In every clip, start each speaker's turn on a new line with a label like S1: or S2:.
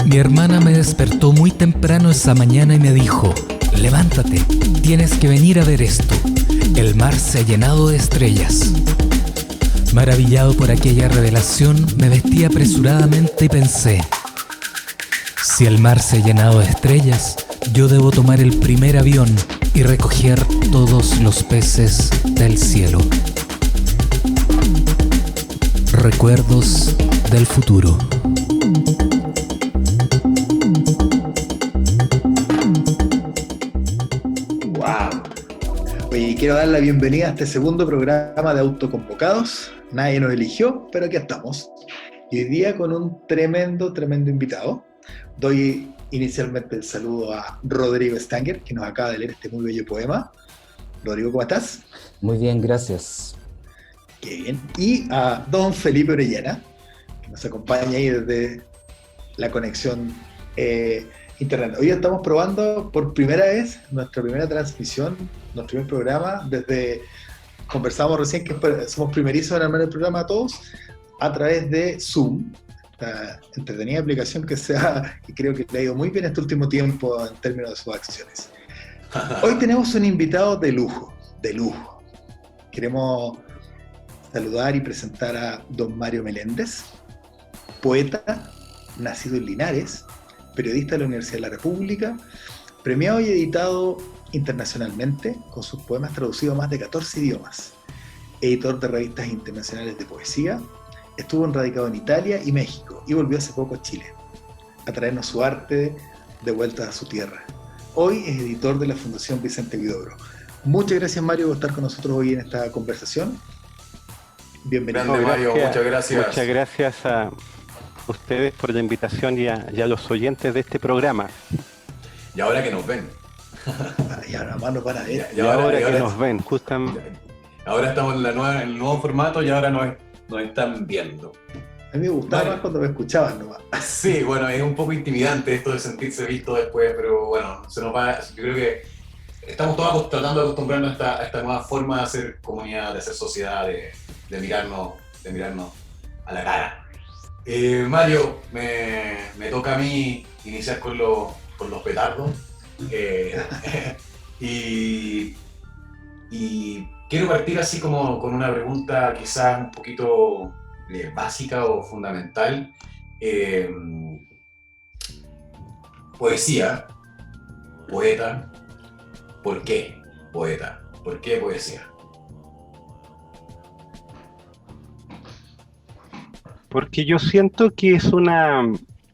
S1: Mi hermana me despertó muy temprano esa mañana y me dijo: levántate, tienes que venir a ver esto. El mar se ha llenado de estrellas. Maravillado por aquella revelación, me vestí apresuradamente y pensé: si el mar se ha llenado de estrellas, yo debo tomar el primer avión y recoger todos los peces del cielo. Recuerdos del futuro.
S2: ¡Wow! Oye, quiero dar la bienvenida a este segundo programa de Autoconvocados. Nadie nos eligió, pero aquí estamos. Y hoy día con un tremendo invitado. Doy inicialmente el saludo a Rodrigo Stanger, que nos acaba de leer este muy bello poema. Rodrigo, ¿cómo estás?
S3: Muy bien, gracias.
S2: Qué bien. Y a don Felipe Orellana, que nos acompaña ahí desde la conexión internet. Hoy estamos probando por primera vez nuestra primera transmisión, nuestro primer programa, conversamos recién que somos primerizos en armar el programa a todos, a través de Zoom, esta entretenida aplicación que creo que le ha ido muy bien este último tiempo en términos de sus acciones. Hoy tenemos un invitado de lujo. Queremos saludar y presentar a don Mario Meléndez, poeta, nacido en Linares, periodista de la Universidad de la República, premiado y editado internacionalmente, con sus poemas traducidos a más de 14 idiomas, editor de revistas internacionales de poesía, estuvo radicado en Italia y México y volvió hace poco a Chile a traernos su arte de vuelta a su tierra. Hoy es editor de la Fundación Vicente Huidobro. Muchas gracias, Mario, por estar con nosotros hoy en esta conversación. Bienvenido.
S4: Grande, Mario, muchas gracias.
S5: Muchas gracias a ustedes por la invitación y a los oyentes de este programa.
S4: Y ahora que nos ven.
S2: Y ahora más nos van a ver.
S5: Y ahora que nos ven, justamente.
S4: Ahora estamos en el nuevo formato y ahora nos están viendo.
S2: A mí me gustaba más cuando me escuchaban nomás.
S4: Sí, bueno, es un poco intimidante esto de sentirse visto después, pero bueno, se nos va. Yo creo que estamos todos tratando de acostumbrarnos a esta nueva forma de hacer comunidad, de hacer sociedad, de mirarnos a la cara. Mario, me toca a mí iniciar con los petardos. Y quiero partir así como con una pregunta quizás un poquito básica o fundamental. Poesía, poeta, ¿por qué poeta? ¿Por qué poesía?
S5: Porque yo siento que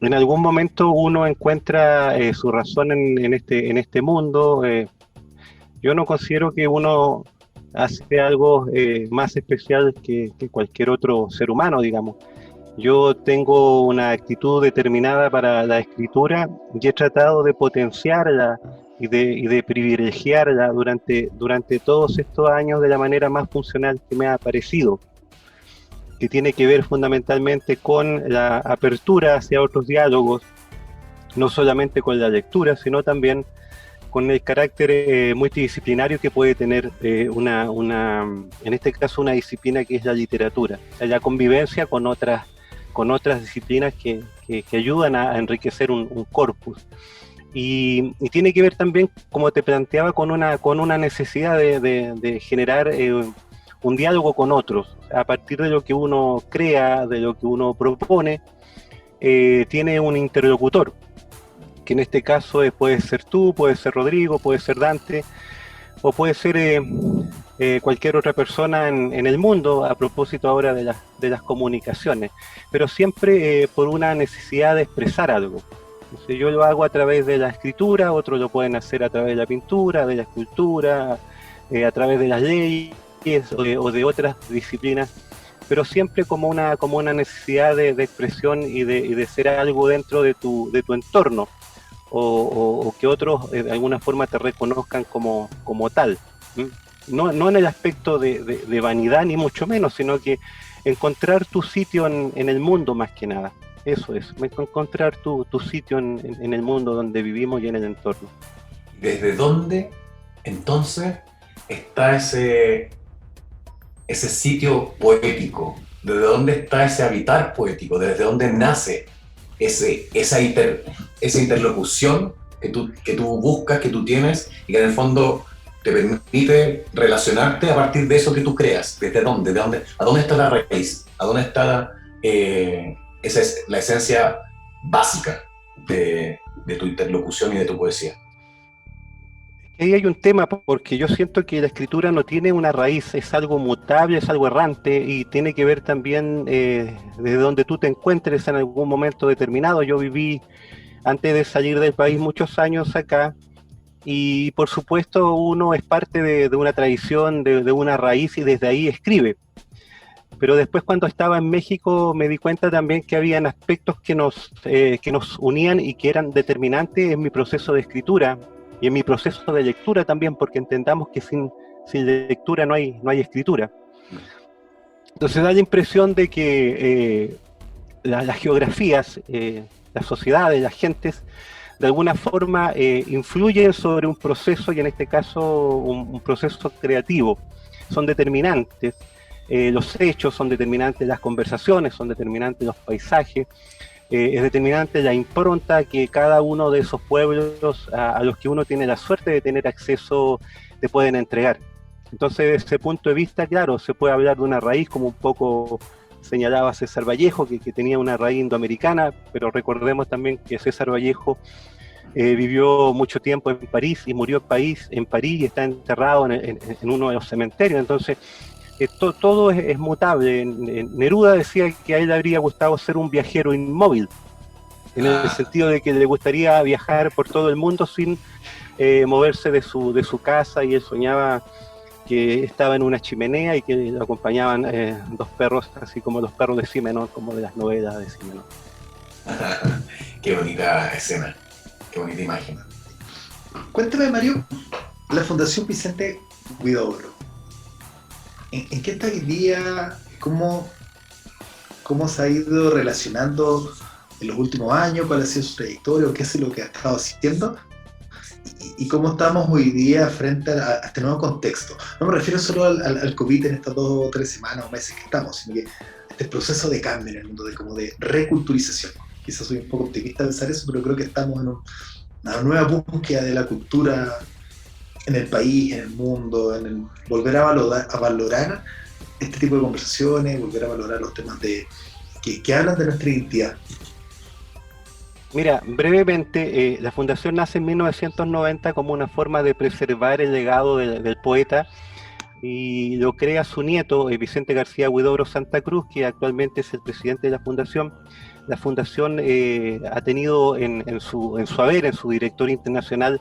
S5: en algún momento uno encuentra su razón en este mundo. Yo no considero que uno hace algo más especial que cualquier otro ser humano, digamos. Yo tengo una actitud determinada para la escritura y he tratado de potenciarla y de privilegiarla durante todos estos años de la manera más funcional que me ha parecido, que tiene que ver fundamentalmente con la apertura hacia otros diálogos, no solamente con la lectura, sino también con el carácter multidisciplinario que puede tener en este caso una disciplina que es la literatura, la convivencia con otras disciplinas que ayudan a enriquecer un corpus. Y tiene que ver también, como te planteaba, con una necesidad de generar un diálogo con otros. A partir de lo que uno crea, de lo que uno propone, tiene un interlocutor, que en este caso puede ser tú, puede ser Rodrigo, puede ser Dante, o puede ser cualquier otra persona en el mundo, a propósito ahora de las comunicaciones, pero siempre por una necesidad de expresar algo. Entonces, yo lo hago a través de la escritura, otros lo pueden hacer a través de la pintura, de la escultura, a través de las leyes o de otras disciplinas, pero siempre como una necesidad de expresión y de ser algo dentro de tu entorno, o que otros de alguna forma te reconozcan como tal. No en el aspecto de vanidad ni mucho menos, sino que encontrar tu sitio en el mundo más que nada. Eso es, encontrar tu sitio en el mundo donde vivimos y en el entorno.
S4: ¿Desde dónde entonces está ese sitio poético desde dónde está ese habitar poético, desde dónde nace esa interlocución que tú buscas, que tú tienes, y que en el fondo te permite relacionarte a partir de eso que tú creas. ¿Desde dónde? ¿A dónde está la raíz? ¿A dónde está esa es la esencia básica de tu interlocución y de tu poesía?
S5: Ahí hay un tema, porque yo siento que la escritura no tiene una raíz, es algo mutable, es algo errante, y tiene que ver también desde donde tú te encuentres en algún momento determinado. Yo viví, antes de salir del país, muchos años acá, y por supuesto uno es parte de una tradición, de una raíz, y desde ahí escribe. Pero después, cuando estaba en México, me di cuenta también que habían aspectos que nos unían y que eran determinantes en mi proceso de escritura y en mi proceso de lectura también, porque entendamos que sin lectura no hay escritura. Entonces da la impresión de que las geografías, las sociedades, las gentes, de alguna forma influyen sobre un proceso, y en este caso un proceso creativo. Son determinantes. Los hechos son determinantes, las conversaciones son determinantes, los paisajes, es determinante la impronta que cada uno de esos pueblos a los que uno tiene la suerte de tener acceso te pueden entregar. Entonces, desde ese punto de vista, claro, se puede hablar de una raíz, como un poco señalaba César Vallejo, que tenía una raíz indoamericana, pero recordemos también que César Vallejo vivió mucho tiempo en París y murió en París y está enterrado en uno de los cementerios. Entonces, todo es mutable. Neruda decía que a él le habría gustado ser un viajero inmóvil, en el sentido de que le gustaría viajar por todo el mundo sin moverse de su casa, y él soñaba que estaba en una chimenea y que lo acompañaban dos perros, así como los perros de Simenón, como de las novelas de Simenón.
S4: Qué bonita escena, qué bonita imagen.
S2: Cuéntame, Mario, la Fundación Vicente Huidobro, ¿en qué está hoy día? ¿Cómo se ha ido relacionando en los últimos años? ¿Cuál ha sido su trayectoria? ¿Qué es lo que ha estado haciendo? ¿Y cómo estamos hoy día frente a este nuevo contexto? No me refiero solo al COVID en estas 2 o 3 semanas o meses que estamos, sino que este proceso de cambio en el mundo, de reculturización. Quizás soy un poco optimista de pensar eso, pero creo que estamos en una nueva búsqueda de la cultura en el país, en el mundo, en el volver a valorar este tipo de conversaciones, volver a valorar los temas que hablan de nuestra identidad.
S5: Mira, brevemente, la Fundación nace en 1990 como una forma de preservar el legado del poeta, y lo crea su nieto, Vicente García Huidobro Santa Cruz, que actualmente es el presidente de la Fundación. La Fundación ha tenido en su haber, en su directorio internacional,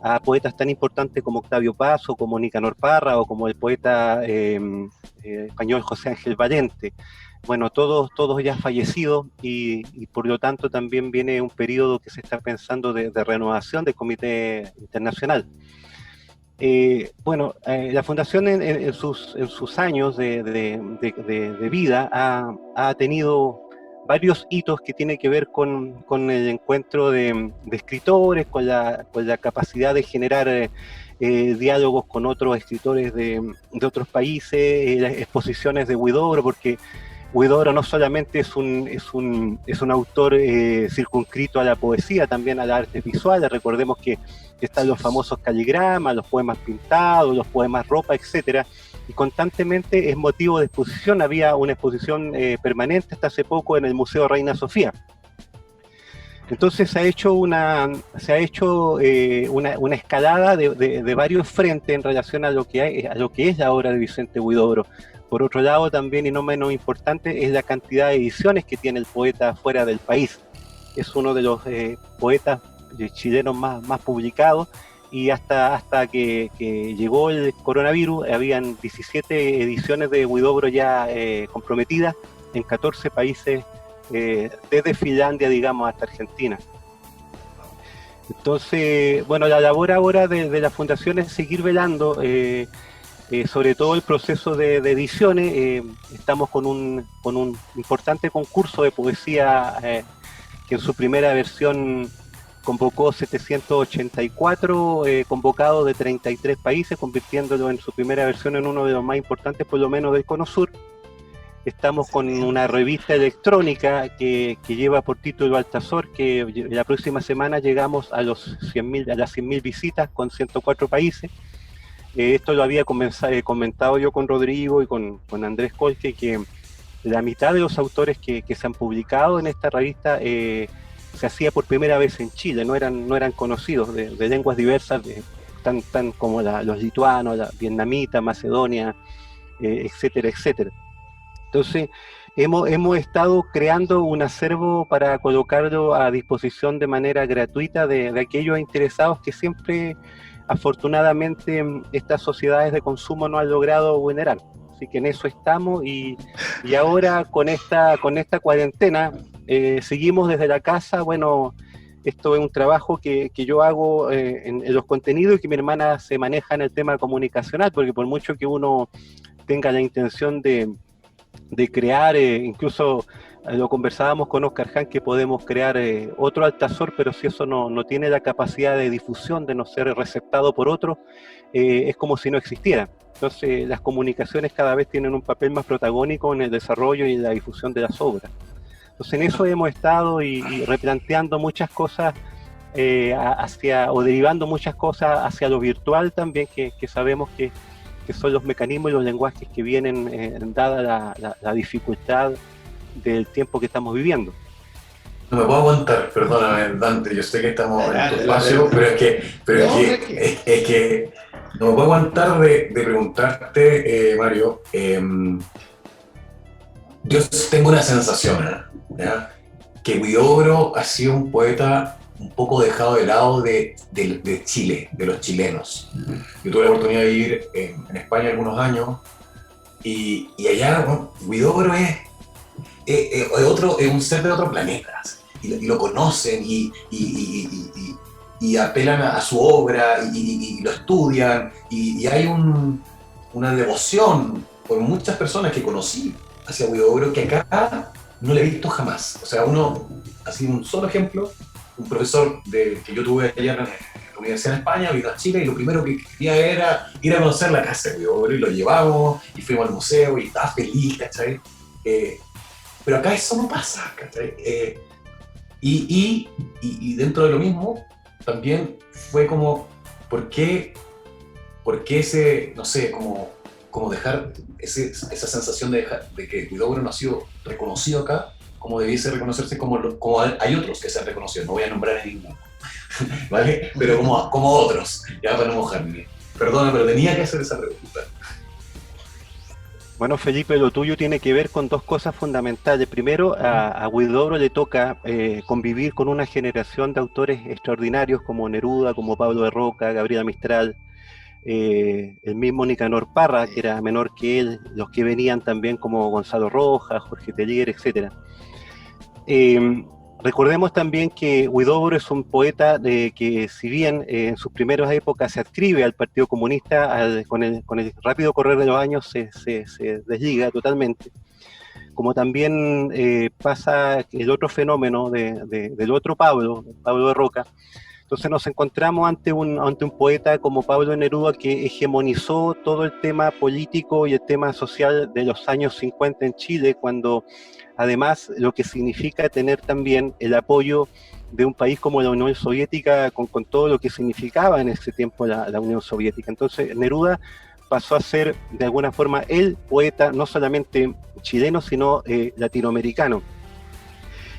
S5: a poetas tan importantes como Octavio Paz, o como Nicanor Parra, o como el poeta español José Ángel Valente. Bueno, todos ya fallecidos, y por lo tanto también viene un periodo que se está pensando de renovación del Comité Internacional. La Fundación en sus años de vida ha tenido varios hitos que tienen que ver con el encuentro de escritores, con la capacidad de generar diálogos con otros escritores de otros países, las exposiciones de Huidobro, porque Huidobro no solamente es un autor circunscrito a la poesía, también a las artes visuales. Recordemos que están los famosos caligramas, los poemas pintados, los poemas ropa, etcétera, y constantemente es motivo de exposición. Había una exposición permanente hasta hace poco en el Museo Reina Sofía. Entonces se ha hecho una escalada de varios frentes en relación a lo que es la obra de Vicente Huidobro. Por otro lado, también, y no menos importante, es la cantidad de ediciones que tiene el poeta fuera del país. Es uno de los poetas chilenos más publicados, y hasta que llegó el coronavirus habían 17 ediciones de Huidobro ya comprometidas en 14 países, desde Finlandia, digamos, hasta Argentina. Entonces, bueno, la labor ahora de la Fundación es seguir velando sobre todo el proceso de ediciones. Estamos con un importante concurso de poesía que en su primera versión convocó 784 convocados de 33 países, convirtiéndolo en su primera versión en uno de los más importantes, por lo menos del Cono Sur. Estamos con una revista electrónica que lleva por título Altazor, que la próxima semana llegamos a las 100.000 visitas con 104 países. Esto lo había comentado yo con Rodrigo y con Andrés Colque, que la mitad de los autores que se han publicado en esta revista se hacía por primera vez en Chile, no eran conocidos, de lenguas diversas, tan como los lituanos, la vietnamita, Macedonia, etcétera, etcétera. Entonces, hemos estado creando un acervo para colocarlo a disposición de manera gratuita de aquellos interesados que siempre, afortunadamente, estas sociedades de consumo no han logrado vulnerar. Así que en eso estamos y ahora con esta cuarentena seguimos desde la casa. Bueno, esto es un trabajo que yo hago en los contenidos y que mi hermana se maneja en el tema comunicacional, porque por mucho que uno tenga la intención de crear, incluso lo conversábamos con Oscar Hahn, que podemos crear otro Altazor, pero si eso no tiene la capacidad de difusión, de no ser receptado por otros, es como si no existiera. Entonces las comunicaciones cada vez tienen un papel más protagónico en el desarrollo y la difusión de las obras. Entonces en eso hemos estado y replanteando muchas cosas o derivando muchas cosas hacia lo virtual también, que sabemos que son los mecanismos y los lenguajes que vienen dada la dificultad del tiempo que estamos viviendo.
S4: No me puedo aguantar, perdóname, Dante, yo sé que estamos en tu espacio, pero es que no me puedo aguantar de preguntarte, Mario. Yo tengo una sensación, ¿ya? Que Huidobro ha sido un poeta un poco dejado de lado de Chile, de los chilenos. Yo tuve la oportunidad de vivir en España algunos años y allá, bueno, Huidobro es un ser de otro planeta y lo conocen y apelan a su obra y lo estudian y hay una devoción por muchas personas que conocí hacia Huidobro que acá no le he visto jamás. O sea, así un solo ejemplo, un profesor que yo tuve allá en la Universidad de España, vino a Chile y lo primero que quería era ir a conocer la casa de Huidobro y lo llevamos y fuimos al museo y estaba feliz, ¿cachai? Pero acá eso no pasa, ¿cachai? Y dentro de lo mismo, también fue como, ¿por qué ese, no sé, como dejar esa sensación de que Huidobro no ha sido reconocido acá, como debiese reconocerse como hay otros que se han reconocido, no voy a nombrar a ninguno, ¿vale? Pero como otros, ya para no mojarme. Perdona, pero tenía que hacer esa pregunta.
S5: Bueno, Felipe, lo tuyo tiene que ver con dos cosas fundamentales. Primero, a Huidobro le toca convivir con una generación de autores extraordinarios como Neruda, como Pablo de Roca, Gabriela Mistral, el mismo Nicanor Parra, que era menor que él, los que venían también como Gonzalo Rojas, Jorge Tellier, etc. Recordemos también que Huidobro es un poeta que, si bien en sus primeras épocas se adscribe al Partido Comunista, con el rápido correr de los años se desliga totalmente. Como también pasa el otro fenómeno del otro Pablo de Roca. Entonces nos encontramos ante un poeta como Pablo Neruda, que hegemonizó todo el tema político y el tema social de los años 50 en Chile, cuando además lo que significa tener también el apoyo de un país como la Unión Soviética, con todo lo que significaba en ese tiempo la Unión Soviética. Entonces Neruda pasó a ser de alguna forma el poeta no solamente chileno, sino latinoamericano.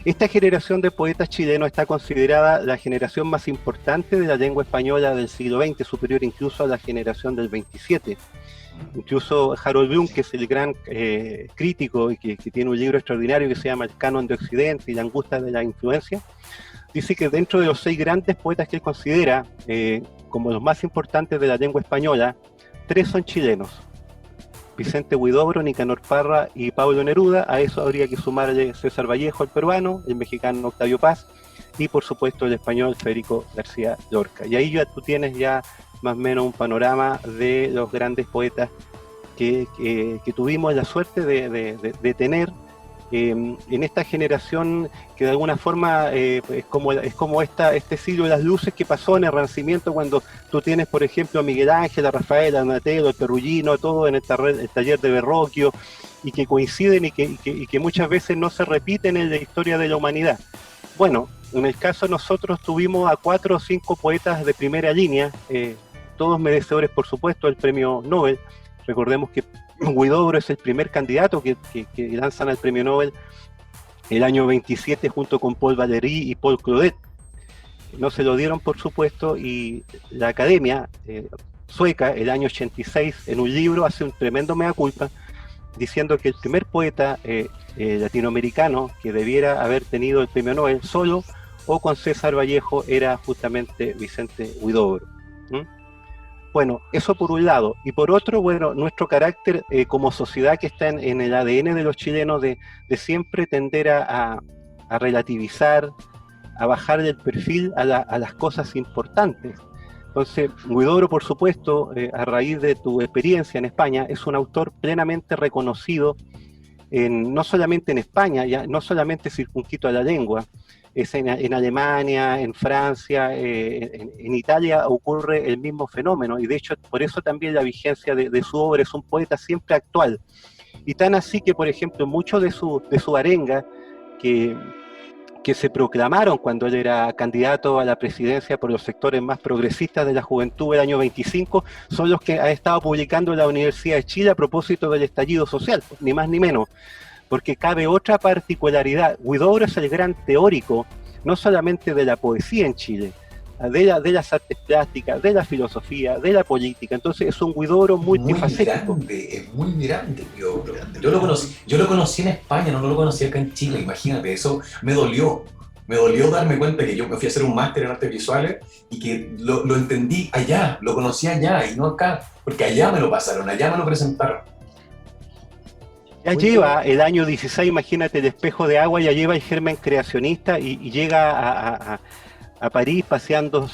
S5: Esta generación de poetas chilenos está considerada la generación más importante de la lengua española del siglo XX, superior incluso a la generación del 27. Incluso Harold Bloom, que es el gran crítico y que tiene un libro extraordinario que se llama El Canon de Occidente y la angustia de la influencia, dice que dentro de los 6 grandes poetas que él considera como los más importantes de la lengua española, 3 son chilenos: Vicente Huidobro, Nicanor Parra y Pablo Neruda. A eso habría que sumarle César Vallejo, el peruano, el mexicano Octavio Paz y por supuesto el español Federico García Lorca. Y ahí ya tú tienes ya más o menos un panorama de los grandes poetas que tuvimos la suerte de tener en esta generación que de alguna forma es como este siglo de las luces que pasó en el Renacimiento, cuando tú tienes, por ejemplo, a Miguel Ángel, a Rafael, a Donatello, a Perugino, todo en el taller de Verrocchio, y que coinciden y que muchas veces no se repiten en la historia de la humanidad. Bueno, en el caso de nosotros tuvimos a 4 o 5 poetas de primera línea, todos merecedores, por supuesto, del premio Nobel. Recordemos que Huidobro es el primer candidato que lanzan al premio Nobel el año 27 junto con Paul Valéry y Paul Claudel. No se lo dieron, por supuesto, y la Academia sueca, el año 86, en un libro hace un tremendo mea culpa, diciendo que el primer poeta latinoamericano que debiera haber tenido el premio Nobel solo o con César Vallejo era justamente Vicente Huidobro. Bueno, eso por un lado. Y por otro, bueno, nuestro carácter como sociedad que está en el ADN de los chilenos de siempre tender a relativizar, a bajar del perfil a las cosas importantes. Entonces, Huidobro, por supuesto, a raíz de tu experiencia en España, es un autor plenamente reconocido, no solamente en España, ya no solamente circunscrito a la lengua, es en Alemania, en Francia, en Italia ocurre el mismo fenómeno, y de hecho por eso también la vigencia de su obra. Es un poeta siempre actual, y tan así que, por ejemplo, muchos de su arenga que se proclamaron cuando él era candidato a la presidencia por los sectores más progresistas de la juventud del año 25, son los que ha estado publicando la Universidad de Chile a propósito del estallido social, ni más ni menos. Porque cabe otra particularidad. Huidobro es el gran teórico, no solamente de la poesía en Chile, de las artes plásticas, de la filosofía, de la política. Entonces es un Huidobro multifacético.
S4: Es muy grande, Huidobro. Yo lo conocí en España, no lo conocí acá en Chile, imagínate, eso me dolió. Me dolió darme cuenta que yo me fui a hacer un máster en artes visuales y que lo entendí allá, lo conocí allá y no acá, porque allá me lo pasaron, allá me lo presentaron.
S5: Ya lleva el año 16, imagínate, el espejo de agua, ya lleva el germen creacionista y llega a París pasando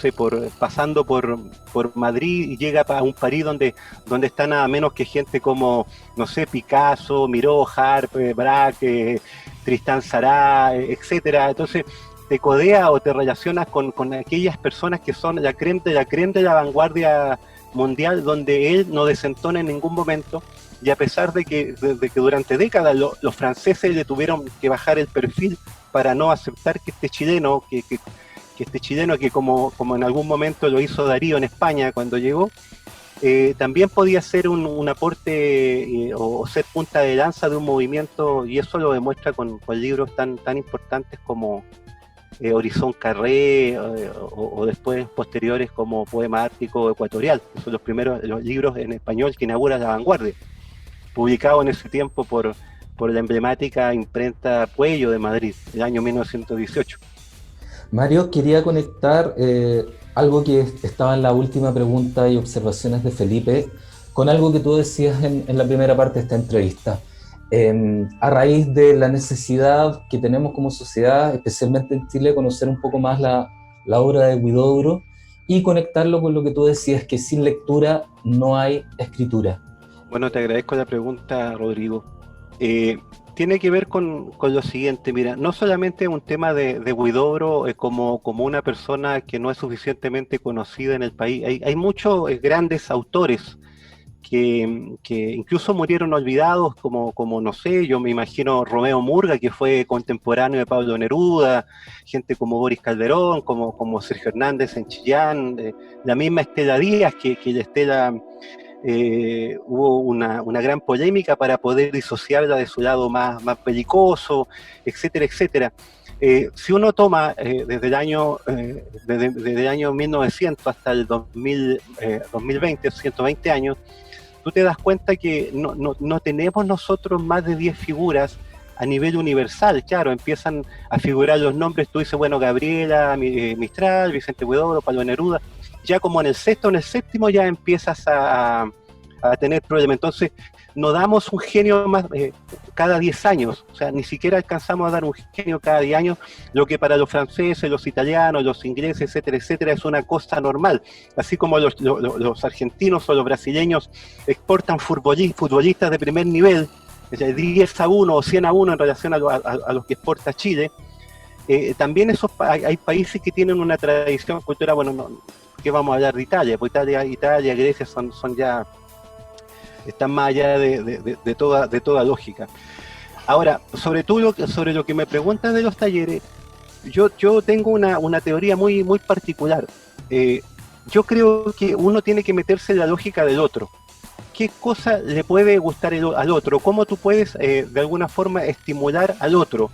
S5: por Madrid, y llega a un París donde está nada menos que gente como, no sé, Picasso, Miró, Harpe, Braque, Tristán Tzara, etcétera. Entonces te codea o te relacionas con aquellas personas que son la creme de la vanguardia mundial, donde él no desentona en ningún momento. Y a pesar de que durante décadas los franceses le tuvieron que bajar el perfil para no aceptar que este chileno, que como en algún momento lo hizo Darío en España cuando llegó, también podía ser un aporte o ser punta de lanza de un movimiento, y eso lo demuestra con libros tan importantes como Horizon Carré o después posteriores como Poema Ártico Ecuatorial, que son los libros en español que inauguran la vanguardia, publicado en ese tiempo por la emblemática imprenta Puello de Madrid, el año 1918.
S3: Mario, quería conectar algo que estaba en la última pregunta y observaciones de Felipe con algo que tú decías en la primera parte de esta entrevista. A raíz de la necesidad que tenemos como sociedad, especialmente en Chile, conocer un poco más la obra de Huidobro y conectarlo con lo que tú decías, que sin lectura no hay escritura.
S5: Bueno, te agradezco la pregunta, Rodrigo. Tiene que ver con lo siguiente, mira, no solamente un tema de Huidobro como una persona que no es suficientemente conocida en el país, hay muchos grandes autores que incluso murieron olvidados, como no sé, yo me imagino Romeo Murga, que fue contemporáneo de Pablo Neruda, gente como Boris Calderón, como Sergio Hernández en Chillán, la misma Estela Díaz, que la Estela... hubo una gran polémica para poder disociarla de su lado más belicoso, etcétera, etcétera. Si uno toma desde el año 1900 hasta el 2020, 120 años, tú te das cuenta que no tenemos nosotros más de 10 figuras a nivel universal. Claro, empiezan a figurar los nombres, tú dices, bueno, Gabriela Mistral, Vicente Huidobro, Pablo Neruda. Ya como en el sexto, en el séptimo ya empiezas a tener problemas. Entonces, no damos un genio más cada 10 años, o sea, ni siquiera alcanzamos a dar un genio cada 10 años, lo que para los franceses, los italianos, los ingleses, etcétera, etcétera, es una cosa normal. Así como los argentinos o los brasileños exportan futbolistas de primer nivel, o sea, 10-1 o 100-1 en relación a los que exporta Chile. También hay países que tienen una tradición, cultura, bueno, no, que vamos a hablar de Italia, pues Italia, Grecia son ya, están más allá de toda lógica. Ahora, sobre lo que me preguntas de los talleres, yo tengo una teoría muy particular. Yo creo que uno tiene que meterse en la lógica del otro. ¿Qué cosa le puede gustar al otro? ¿Cómo tú puedes, de alguna forma, estimular al otro?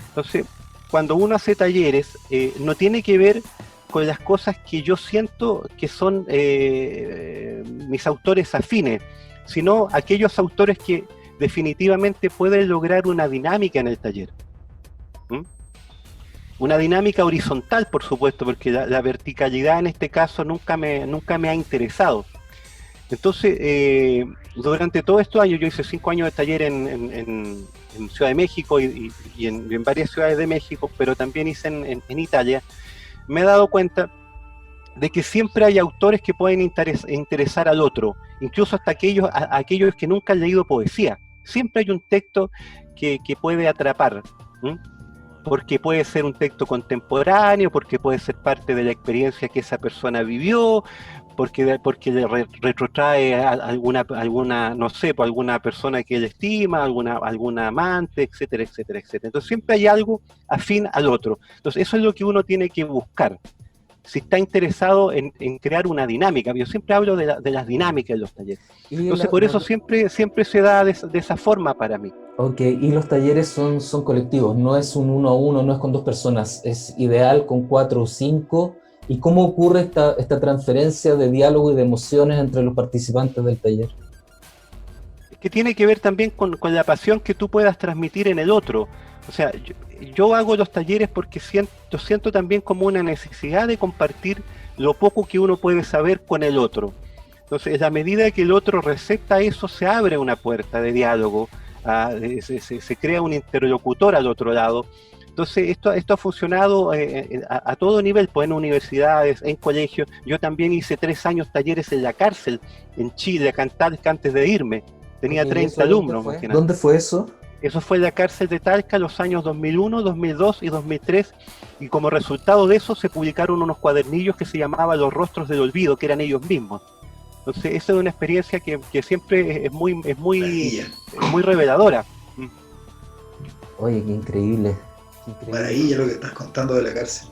S5: Entonces, cuando uno hace talleres, no tiene que ver con las cosas que yo siento que son mis autores afines, sino aquellos autores que definitivamente pueden lograr una dinámica en el taller. ¿Mm? Una dinámica horizontal, por supuesto, porque la verticalidad en este caso nunca me ha interesado. Entonces, durante todos estos años, yo hice 5 años de taller en Ciudad de México y en varias ciudades de México, pero también hice en Italia. Me he dado cuenta de que siempre hay autores que pueden interesar al otro, incluso hasta aquellos que nunca han leído poesía. Siempre hay un texto que puede atrapar, ¿m? Porque puede ser un texto contemporáneo, porque puede ser parte de la experiencia que esa persona vivió, porque le retrotrae a alguna, no sé, pues alguna persona que él estima, alguna amante, etcétera, etcétera, etcétera. Entonces siempre hay algo afín al otro. Entonces eso es lo que uno tiene que buscar, si está interesado en crear una dinámica. Yo siempre hablo de las dinámicas de los talleres. Entonces por eso siempre se da de esa forma para mí.
S3: Ok, y los talleres son colectivos, no es un 1 a 1, no es con 2 personas, es ideal con 4 o 5. ¿Y cómo ocurre esta transferencia de diálogo y de emociones entre los participantes del taller?
S5: Que tiene que ver también con la pasión que tú puedas transmitir en el otro. O sea, yo hago los talleres porque siento también como una necesidad de compartir lo poco que uno puede saber con el otro. Entonces, a medida que el otro recepta eso, se abre una puerta de diálogo, se crea un interlocutor al otro lado. Entonces, esto ha funcionado a todo nivel, pues en universidades, en colegios. Yo también hice 3 años talleres en la cárcel, en Chile, antes de irme. Tenía 30 alumnos.
S3: ¿Dónde fue eso?
S5: Eso fue en la cárcel de Talca los años 2001, 2002 y 2003, y como resultado de eso se publicaron unos cuadernillos que se llamaban Los Rostros del Olvido, que eran ellos mismos. Entonces, esa es una experiencia que siempre es muy reveladora.
S3: Oye, qué increíble.
S2: Maravilla lo que estás contando de la cárcel.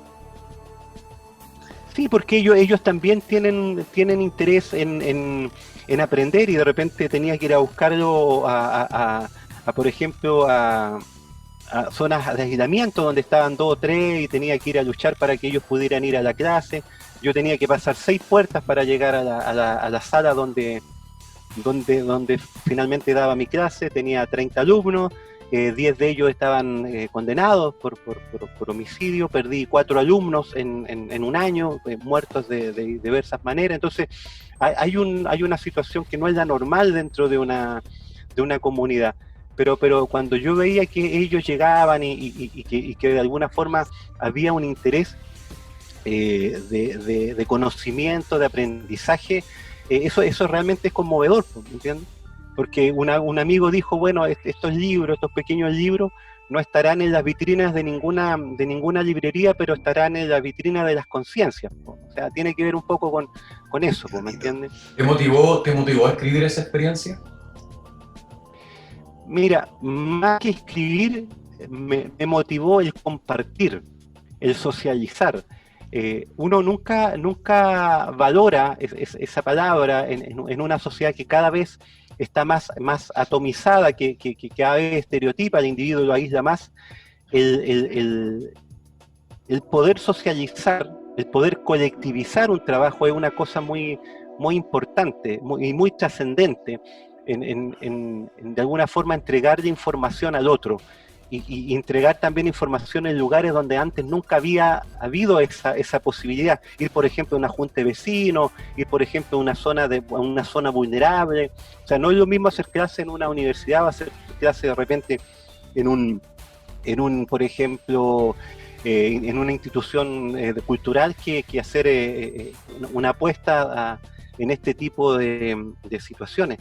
S5: Sí, porque ellos también tienen interés en aprender, y de repente tenía que ir a buscarlo por ejemplo, a zonas de aislamiento donde estaban 2 o 3 y tenía que ir a luchar para que ellos pudieran ir a la clase. Yo tenía que pasar 6 puertas para llegar a la sala donde finalmente daba mi clase. Tenía 30 alumnos, 10 de ellos estaban condenados por homicidio. Perdí 4 alumnos en un año, muertos de diversas maneras. Entonces hay una situación que no es la normal dentro de una comunidad. Pero cuando yo veía que ellos llegaban y que de alguna forma había un interés de conocimiento, de aprendizaje, eso realmente es conmovedor, ¿me entiendes? Porque un amigo dijo, bueno, estos pequeños libros, no estarán en las vitrinas de ninguna librería, pero estarán en la vitrina de las conciencias. O sea, tiene que ver un poco con eso, ¿me entiendes?
S4: ¿Te motivó a escribir esa experiencia?
S5: Mira, más que escribir, me motivó el compartir, el socializar. Uno nunca valora esa palabra en una sociedad que cada vez está más atomizada, que cada vez estereotipa, el individuo lo aísla más. El poder socializar, el poder colectivizar un trabajo es una cosa muy importante y muy trascendente. De alguna forma entregarle información al otro y entregar también información en lugares donde antes nunca había habido esa posibilidad. Ir, por ejemplo, a una junta de vecinos, ir, por ejemplo, a una zona vulnerable. O sea, no es lo mismo hacer clase en una universidad o hacer clase de repente por ejemplo, en una institución cultural que hacer una apuesta en este tipo de situaciones.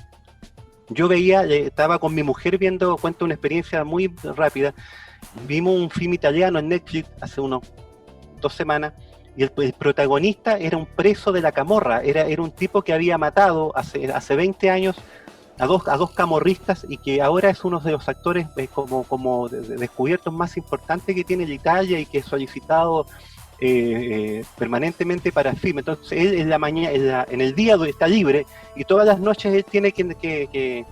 S5: Yo veía, estaba con mi mujer viendo, cuento una experiencia muy rápida, vimos un film italiano en Netflix hace unos 2 semanas, y el protagonista era un preso de la camorra, era un tipo que había matado hace 20 años a dos camorristas, y que ahora es uno de los actores como descubiertos más importantes que tiene Italia, y que es solicitado permanentemente para film. Entonces él en el día está libre, y todas las noches él tiene que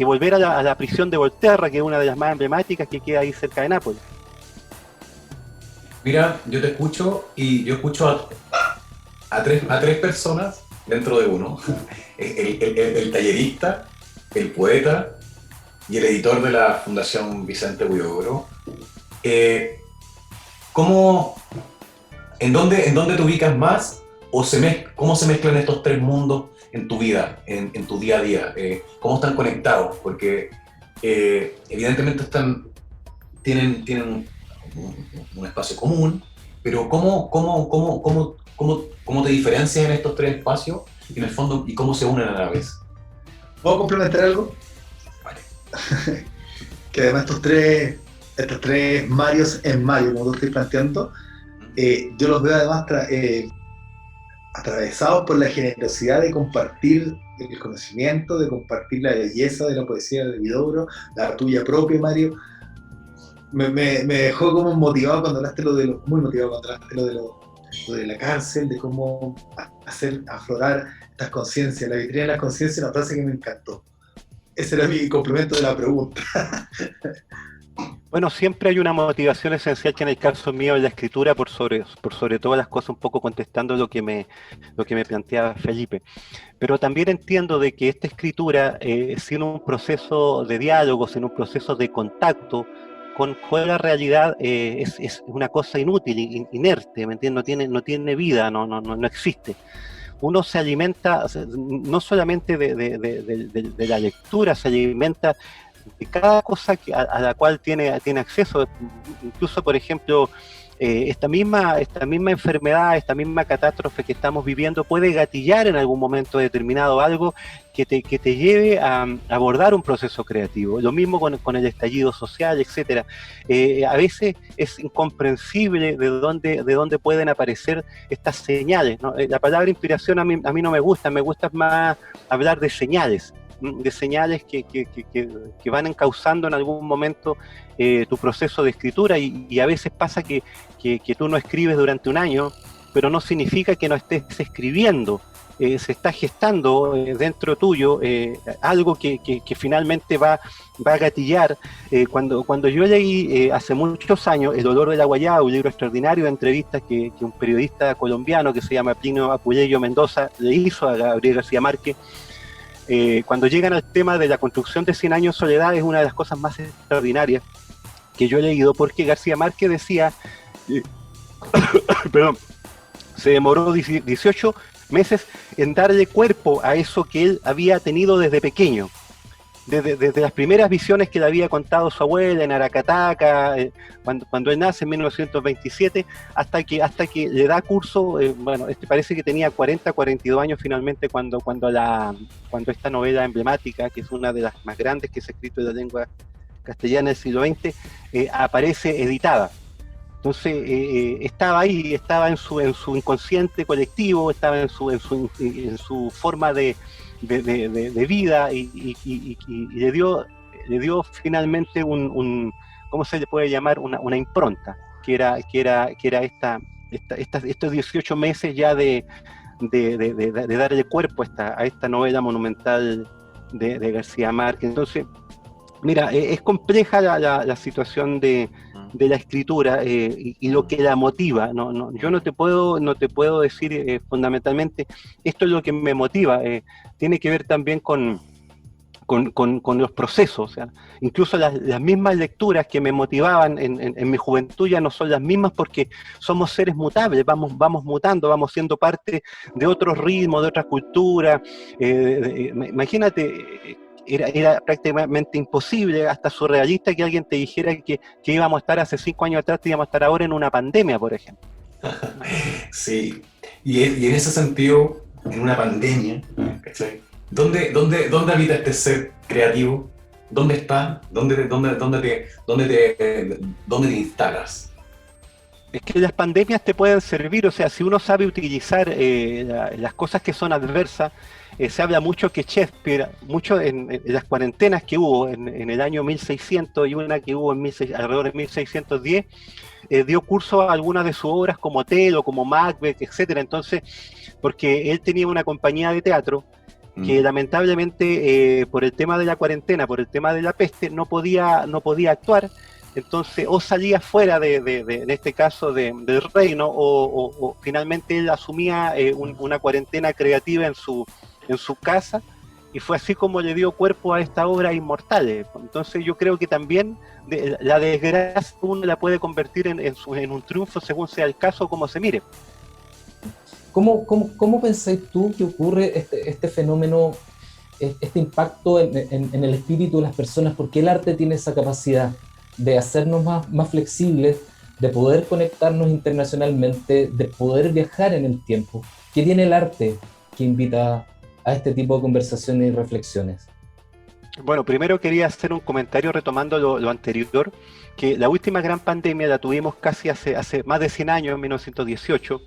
S5: volver a la prisión de Volterra, que es una de las más emblemáticas que queda ahí cerca de Nápoles.
S4: Mira, yo te escucho y yo escucho a tres personas dentro de uno. El tallerista, el poeta y el editor de la Fundación Vicente Huidobro. ¿En dónde te ubicas más? ¿Cómo se mezclan estos tres mundos en tu vida, en tu día a día? ¿Cómo están conectados? Porque evidentemente tienen un espacio común, pero ¿cómo te diferencias en estos tres espacios y en el fondo, y cómo se unen a la vez?
S2: ¿Puedo complementar algo?
S4: Vale.
S2: Que además estos tres Marios en Mario, como tú estás planteando, yo los veo además atravesados por la generosidad de compartir el conocimiento, de compartir la belleza de la poesía de Huidobro, la tuya propia, Mario. Me dejó como motivado cuando hablaste muy motivado cuando hablaste lo de la cárcel, de cómo hacer aflorar estas conciencias, la vitrina de las conciencias, una frase que me encantó. Ese era mi complemento de la pregunta.
S5: Bueno, siempre hay una motivación esencial, que en el caso mío es la escritura, por sobre todas las cosas, un poco contestando lo que me planteaba Felipe. Pero también entiendo de que esta escritura, sin un proceso de diálogo, sin un proceso de contacto con la realidad, es una cosa inútil, inerte, ¿me entiendes? No tiene vida, no existe. Uno se alimenta no solamente de la lectura, se alimenta de cada cosa a la cual tiene acceso. Incluso, por ejemplo, esta misma enfermedad, esta misma catástrofe que estamos viviendo puede gatillar en algún momento determinado algo que te lleve a abordar un proceso creativo. Lo mismo con el estallido social, etcétera. A veces es incomprensible de dónde pueden aparecer estas señales, ¿no? La palabra inspiración a mí no me gusta más hablar de señales que van encauzando en algún momento tu proceso de escritura, y a veces pasa que tú no escribes durante un año, pero no significa que no estés escribiendo. Se está gestando dentro tuyo algo que finalmente va a gatillar. Cuando yo leí hace muchos años El olor de la guayaba, un libro extraordinario de entrevistas que un periodista colombiano que se llama Plinio Apulleyo Mendoza le hizo a Gabriel García Márquez, cuando llegan al tema de la construcción de 100 años de soledad, es una de las cosas más extraordinarias que yo he leído, porque García Márquez decía, perdón, se demoró 18 meses en darle cuerpo a eso que él había tenido desde pequeño, desde las primeras visiones que le había contado su abuela en Aracataca, cuando él nace en 1927, hasta que le da curso. Bueno, parece que tenía 42 años finalmente cuando esta novela emblemática, que es una de las más grandes que se ha escrito en la lengua castellana del siglo XX, aparece editada. Entonces estaba ahí, estaba en su inconsciente colectivo, estaba en su forma de vida, y le dio finalmente ¿cómo se le puede llamar? Una impronta, que era estos 18 meses ya de darle cuerpo a esta novela monumental de García Márquez. Entonces, mira, es compleja la situación de la escritura, y lo que la motiva. Yo no te puedo decir fundamentalmente esto es lo que me motiva. Tiene que ver también con los procesos. O sea, incluso las mismas lecturas que me motivaban en mi juventud ya no son las mismas, porque somos seres mutables, vamos mutando, vamos siendo parte de otros ritmos, de otras culturas. Imagínate, era prácticamente imposible, hasta surrealista, que alguien te dijera que íbamos a estar hace 5 años atrás, íbamos a estar ahora en una pandemia, por ejemplo.
S4: Sí, y en ese sentido, en una pandemia, ¿cachai? ¿Dónde habita este ser creativo? ¿Dónde está? ¿Dónde te instalas?
S5: Es que las pandemias te pueden servir, o sea, si uno sabe utilizar las cosas que son adversas, se habla mucho que Shakespeare, mucho en las cuarentenas que hubo en el año 1600 y una que hubo alrededor de 1610, dio curso a algunas de sus obras como Otelo, como Macbeth, etcétera. Entonces, porque él tenía una compañía de teatro que lamentablemente por el tema de la cuarentena, por el tema de la peste, no podía actuar. Entonces, o salía fuera en este caso, del reino, o finalmente él asumía una cuarentena creativa en su casa, y fue así como le dio cuerpo a esta obra inmortal. Entonces yo creo que también la desgracia uno la puede convertir en un triunfo según sea el caso, como se mire.
S3: ¿Cómo pensáis tú que ocurre este fenómeno, este impacto en el espíritu de las personas? Porque el arte tiene esa capacidad de hacernos más flexibles, de poder conectarnos internacionalmente, de poder viajar en el tiempo. ¿Qué tiene el arte que invita a este tipo de conversaciones y reflexiones?
S5: Bueno, primero quería hacer un comentario retomando lo anterior, que la última gran pandemia la tuvimos casi hace más de 100 años, en 1918,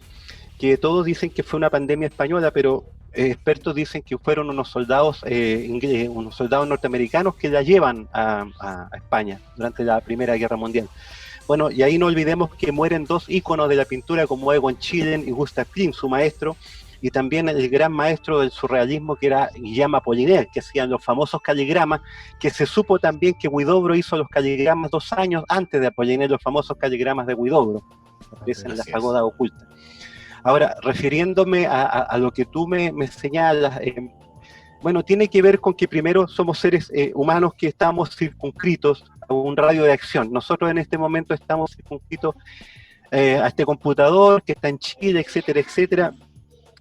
S5: que todos dicen que fue una pandemia española, pero expertos dicen que fueron unos soldados unos soldados norteamericanos que la llevan a España durante la Primera Guerra Mundial. Bueno, y ahí no olvidemos que mueren dos íconos de la pintura como Egon Schielen y Gustav Klimt, su maestro, y también el gran maestro del surrealismo que era Guillaume Apollinaire, que hacían los famosos caligramas, que se supo también que Huidobro hizo los caligramas 2 años antes de Apollinaire, los famosos caligramas de Huidobro, que aparecen en la pagoda oculta. Ahora, refiriéndome a lo que tú me señalas, bueno, tiene que ver con que primero somos seres humanos que estamos circunscritos a un radio de acción. Nosotros en este momento estamos circunscritos a este computador que está en Chile, etcétera, etcétera.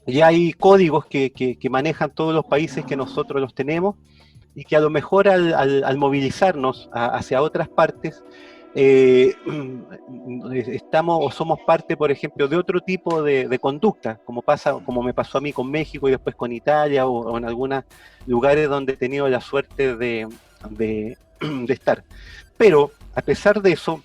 S5: Y hay códigos que manejan todos los países que nosotros los tenemos, y que a lo mejor al movilizarnos hacia otras partes, estamos o somos parte, por ejemplo, de otro tipo de conducta, como me pasó a mí con México y después con Italia, o en algunos lugares donde he tenido la suerte de estar. Pero, a pesar de eso,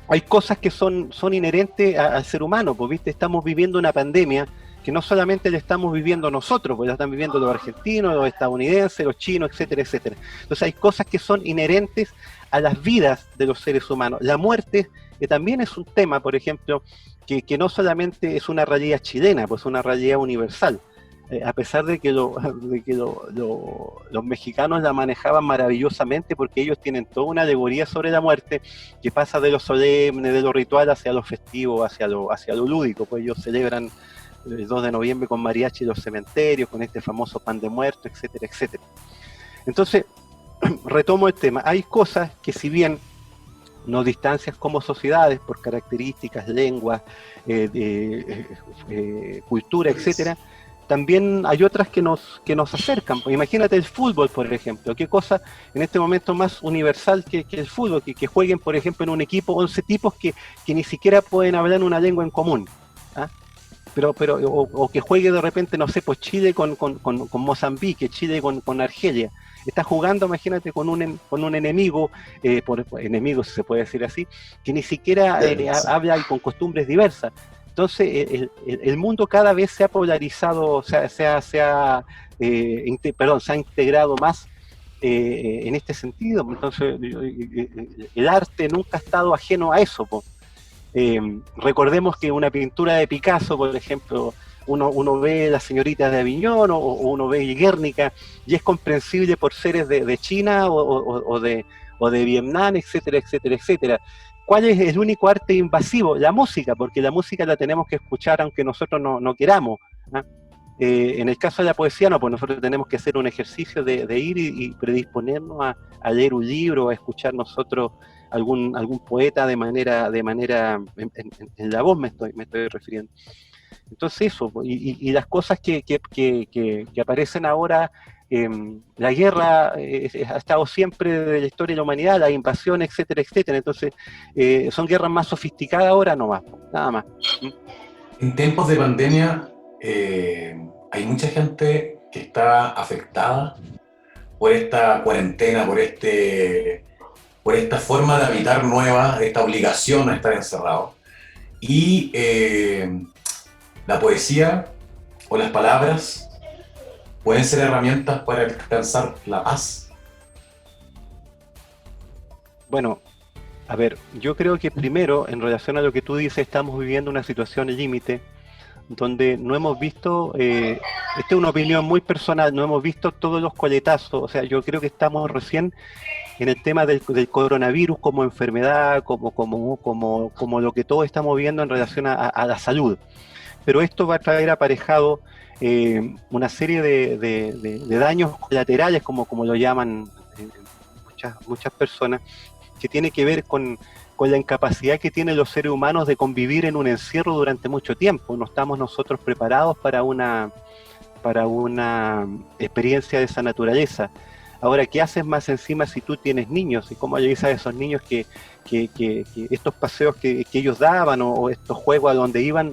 S5: hay cosas que son inherentes al ser humano, pues, ¿viste? Estamos viviendo una pandemia que no solamente la estamos viviendo nosotros, pues la están viviendo los argentinos, los estadounidenses, los chinos, etcétera, etcétera. Entonces hay cosas que son inherentes a las vidas de los seres humanos. La muerte, que también es un tema, por ejemplo, que no solamente es una realidad chilena, pues es una realidad universal. A pesar de que los mexicanos la manejaban maravillosamente, porque ellos tienen toda una alegoría sobre la muerte que pasa de lo solemne, de lo ritual, hacia lo festivo, hacia lo lúdico. Pues ellos celebran el 2 de noviembre con mariachi en los cementerios, con este famoso pan de muerto, etcétera, etcétera. Entonces, retomo el tema. Hay cosas que, si bien nos distancian como sociedades por características, lenguas, cultura, etcétera, también hay otras que nos acercan. Pues imagínate el fútbol, por ejemplo. ¿Qué cosa en este momento más universal que el fútbol? Que jueguen, por ejemplo, en un equipo 11 tipos que ni siquiera pueden hablar una lengua en común. ¿Ah? O que juegue de repente, no sé, pues Chile con Mozambique, Chile con Argelia. Está jugando, imagínate, con un enemigo, enemigo si se puede decir así, que ni siquiera habla y con costumbres diversas. Entonces, el mundo cada vez se ha polarizado, se ha integrado más en este sentido. Entonces, el arte nunca ha estado ajeno a eso, po. Recordemos que una pintura de Picasso, por ejemplo, uno ve Las señoritas de Aviñón o uno ve Guernica, y es comprensible por seres de China o de Vietnam, etcétera, etcétera, etcétera. ¿Cuál es el único arte invasivo? La música, porque la música la tenemos que escuchar aunque nosotros no queramos, ¿ah? En el caso de la poesía, no, pues nosotros tenemos que hacer un ejercicio de ir y predisponernos a leer un libro, a escuchar nosotros algún poeta de manera en la voz me estoy refiriendo. Entonces eso, y las cosas que aparecen ahora, la guerra ha estado siempre de la historia de la humanidad, la invasión, etcétera, etcétera. Entonces son guerras más sofisticadas ahora, no más, nada más.
S4: En tiempos de pandemia hay mucha gente que está afectada por esta cuarentena, por esta forma de habitar nueva, esta obligación a estar encerrado. Y la poesía o las palabras pueden ser herramientas para alcanzar la paz.
S5: Bueno, a ver, yo creo que primero, en relación a lo que tú dices, estamos viviendo una situación límite donde no hemos visto, esta es una opinión muy personal, no hemos visto todos los coletazos. O sea, yo creo que estamos recién en el tema del coronavirus como enfermedad, como lo que todos estamos viendo en relación a la salud. Pero esto va a traer aparejado una serie de daños colaterales, como lo llaman muchas personas, que tiene que ver con la incapacidad que tienen los seres humanos de convivir en un encierro durante mucho tiempo. No estamos nosotros preparados para una experiencia de esa naturaleza. Ahora, ¿qué haces más encima si tú tienes niños? ¿Y cómo le dices a esos niños que estos paseos que ellos daban o estos juegos a donde iban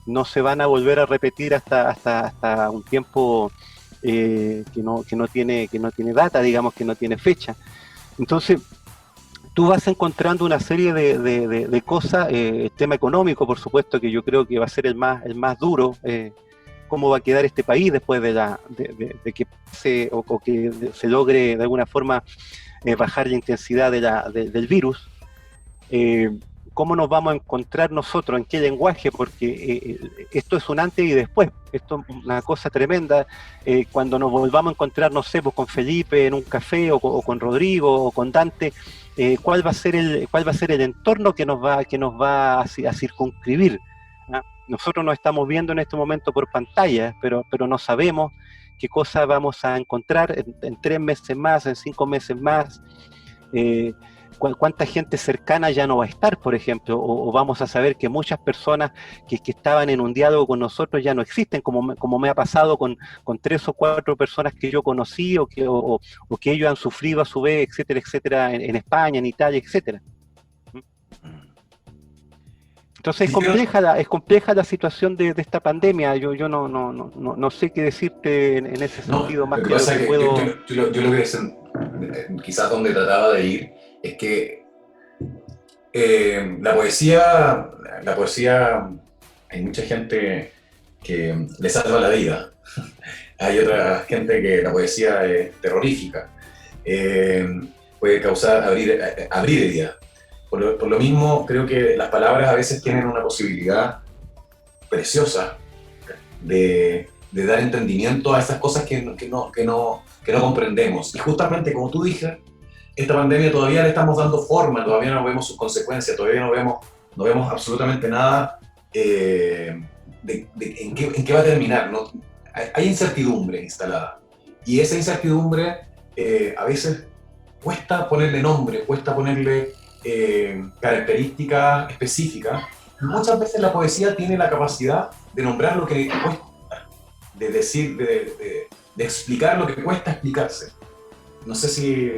S5: no se van a volver a repetir hasta un tiempo que no tiene data, digamos, que no tiene fecha? Entonces, tú vas encontrando una serie de cosas, el tema económico, por supuesto, que yo creo que va a ser el más duro. Cómo va a quedar este país después de que pase o que se logre de alguna forma bajar la intensidad del virus. Cómo nos vamos a encontrar nosotros, en qué lenguaje, porque esto es un antes y después. Esto es una cosa tremenda. Cuando nos volvamos a encontrar, no sé, pues con Felipe en un café o con Rodrigo o con Dante, ¿cuál va a ser el entorno que nos va a circunscribir? ¿Ah? Nosotros nos estamos viendo en este momento por pantalla, pero no sabemos qué cosas vamos a encontrar en 3 meses más, en 5 meses más. Cuánta gente cercana ya no va a estar, por ejemplo, o vamos a saber que muchas personas que estaban en un diálogo con nosotros ya no existen, como me ha pasado con 3 o 4 personas que yo conocí o que ellos han sufrido a su vez, etcétera, etcétera, en España, en Italia, etcétera. Entonces es compleja la situación de esta pandemia. Yo no sé qué decirte en ese sentido, más que lo que puedo...
S4: Yo lo que quizás donde trataba de ir es que la poesía, hay mucha gente que le salva la vida. Hay otra gente que la poesía es terrorífica. Puede causar abrir heridas. Por lo mismo, creo que las palabras a veces tienen una posibilidad preciosa de dar entendimiento a esas cosas que no comprendemos. Y justamente, como tú dices, esta pandemia todavía le estamos dando forma, todavía no vemos sus consecuencias, todavía no vemos absolutamente nada en qué va a terminar, ¿no? Hay incertidumbre instalada. Y esa incertidumbre a veces cuesta ponerle nombre, cuesta ponerle características específicas. Muchas veces la poesía tiene la capacidad de nombrar lo que cuesta, de decir, de explicar lo que cuesta explicarse. No sé si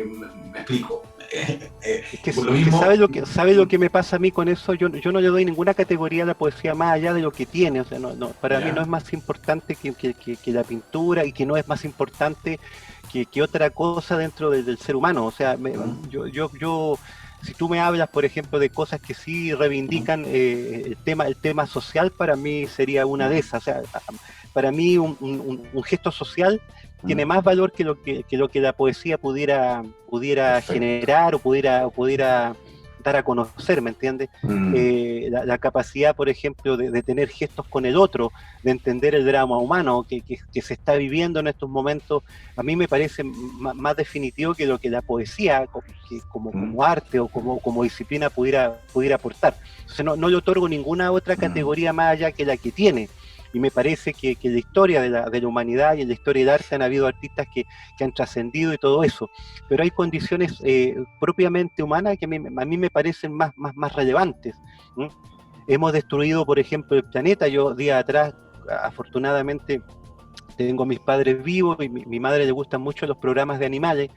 S4: me explico.
S5: Es que ¿sabe lo que me pasa a mí con eso? Yo no le doy ninguna categoría a la poesía más allá de lo que tiene. O sea, para mí no es más importante que la pintura, y que no es más importante que otra cosa dentro del ser humano. O sea, yo si tú me hablas, por ejemplo, de cosas que sí reivindican el tema social, para mí sería una de esas. O sea, para mí un gesto social tiene más valor que lo que la poesía pudiera generar o pudiera dar a conocer, ¿me entiendes? La capacidad, por ejemplo, de tener gestos con el otro, de entender el drama humano que se está viviendo en estos momentos, a mí me parece más definitivo que lo que la poesía como arte o como disciplina pudiera aportar. Entonces no le otorgo ninguna otra categoría más allá que la que tiene. Y me parece que en la historia de la humanidad y en la historia del arte han habido artistas que han trascendido y todo eso. Pero hay condiciones propiamente humanas que a mí me parecen más relevantes. Hemos destruido, por ejemplo, el planeta. Yo días atrás, afortunadamente, tengo a mis padres vivos y mi madre le gustan mucho los programas de animales.